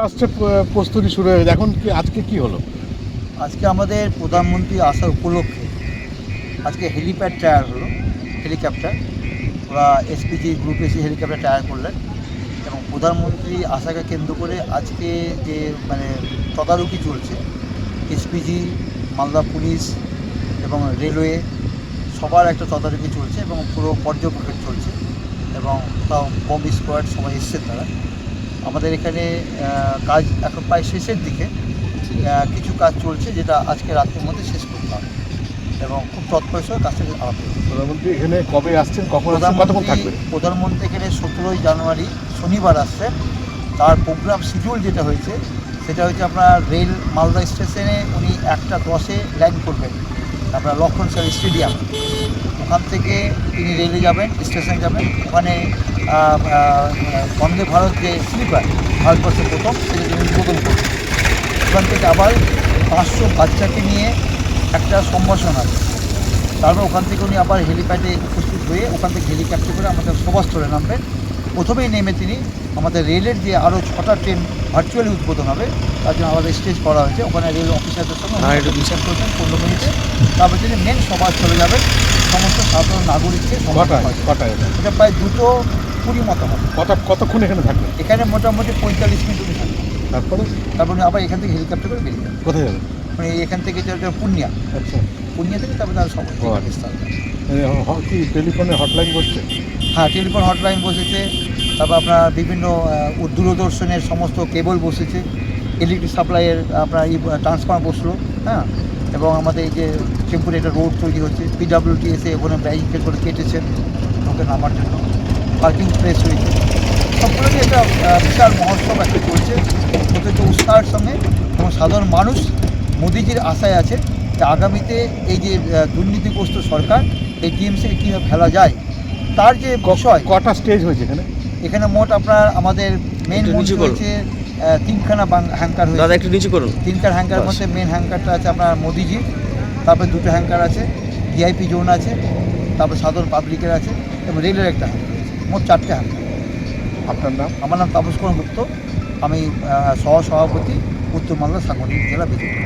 আসছে, প্রস্তুতি শুরু হয়ে গেছে, এখন কি আজকে কি হলো? আজকে আমাদের প্রধানমন্ত্রী আসার উপলক্ষে আজকে হেলিপ্যাড টায়ার হলো, হেলিকপ্টার। ওরা এসপিজি গ্রুপ এসে হেলিকপ্টার টায়ার করলেন এবং প্রধানমন্ত্রী আসাকে কেন্দ্র করে আজকে যে তদারকি চলছে, এসপিজি, মালদা পুলিশ এবং রেলওয়ে সবার একটা তদারকি চলছে এবং পুরো পর্যবেক্ষণ চলছে এবং তাও বম্ব স্কোয়াড সবাই এসছে তারা। আমাদের এখানে কাজ এখন প্রায় শেষের দিকে, কিছু কাজ চলছে যেটা আজকে রাতের মধ্যে শেষ করতে হবে এবং খুব তৎপর সঙ্গে কাজটা আরম্ভ হবে। প্রধানমন্ত্রী এখানে কবে আসছেন, কখন আসছেন, কতক্ষণ থাকবেন? প্রধানমন্ত্রী এখানে 17ই জানুয়ারি শনিবার আসছেন। তার প্রোগ্রাম শিডিউল যেটা হয়েছে সেটা হচ্ছে আপনার রেল মালদা স্টেশনে উনি 1:10-এ ল্যান্ড করবেন আপনার লক্ষণ স্যার স্টেডিয়াম। ওখান থেকে তিনি রেলে যাবেন, স্টেশনে যাবেন, ওখানে বন্দে ভারত যে স্লিপার ভারতবর্ষের প্রথম সেটা তিনি উদ্বোধন করবেন। ওখান থেকে আবার 500 বাচ্চাকে নিয়ে একটা সম্ভাষণ আছে। তারপর ওখান থেকে উনি আবার হেলিপ্যাডে উপস্থিত হয়ে ওখান থেকে হেলিকপ্টার করে আমাদের সভাস্থলে নামবেন। প্রথমেই নেমে তিনি আমাদের রেলের যে আরও 6টা ট্রেন ভার্চুয়ালি উদ্বোধন হবে তার জন্য আমাদের স্টেজ করা হয়েছে, ওখানে রেল অফিসারদের সঙ্গে বিচার করবেন 15 মিনিটে। তারপর তিনি মেন সভা চলে যাবেন সমস্ত সাধারণ নাগরিককে। কটায়? এটা প্রায় 2:20 মতো হবে। কতক্ষণ এখানে থাকবেন? এখানে মোটামুটি 45 মিনিট উনি থাকবেন। তারপরে উনি আবার এখান থেকে হেলিকপ্টার করে বেরিয়ে যাবেন। কোথায় যাবেন? মানে এখান থেকে যেটা পুনিয়া, আচ্ছা, পুনিয়া থেকে তারপরে তার সবাই পাকিস্তান। কি টেলিফোনে হটলাইন বসছে? হ্যাঁ, টেলিফোন হটলাইন বসেছে। তারপর আপনার বিভিন্ন দূরদর্শনের সমস্ত কেবল বসেছে, ইলেকট্রিক সাপ্লাইয়ের আপনার ট্রান্সফর্মার বসলো। হ্যাঁ, এবং আমাদের এই যে টেম্পোরারি একটা রোড তৈরি হচ্ছে, পিডব্লিউডি এসে ওখানে ব্যারিকেড করে কেটেছেন লোকে নামার জন্য, পার্কিং প্লেস হয়েছে। সবগুলো নিয়ে একটা বিশাল মহোৎসব একটা চলছে অত্যন্ত উৎসাহের সঙ্গে এবং সাধারণ মানুষ মোদিজির আশায় আছে যে আগামীতে এই যে দুর্নীতিগ্রস্ত সরকার এই টিএমসিকে কীভাবে ফেলা যায় তার যে বিষয়। কটা স্টেজ হয়েছে এখানে? এখানে মোট আপনার আমাদের মেন মঞ্চ হয়েছে 3খানা হ্যাঙ্কার হয়েছে। একটু নিচু করুন। 3খানা হ্যাঙ্কার মধ্যে মেন হ্যাঙ্কারটা আছে আপনার মোদিজির, তারপরে 2টো হ্যাঙ্কার আছে, ভিআইপি জোন আছে, তারপর সাধারণ পাবলিকের আছে এবং রেলের একটা হ্যাঙ্কার আছে, মোট 4টে হ্যাঙ্কার। আপনার নাম? আমার নাম তাপস কুমার গুপ্ত, আমি সহ সভাপতি উত্তর মালদা সাংগঠনিক জেলা বিজেপি।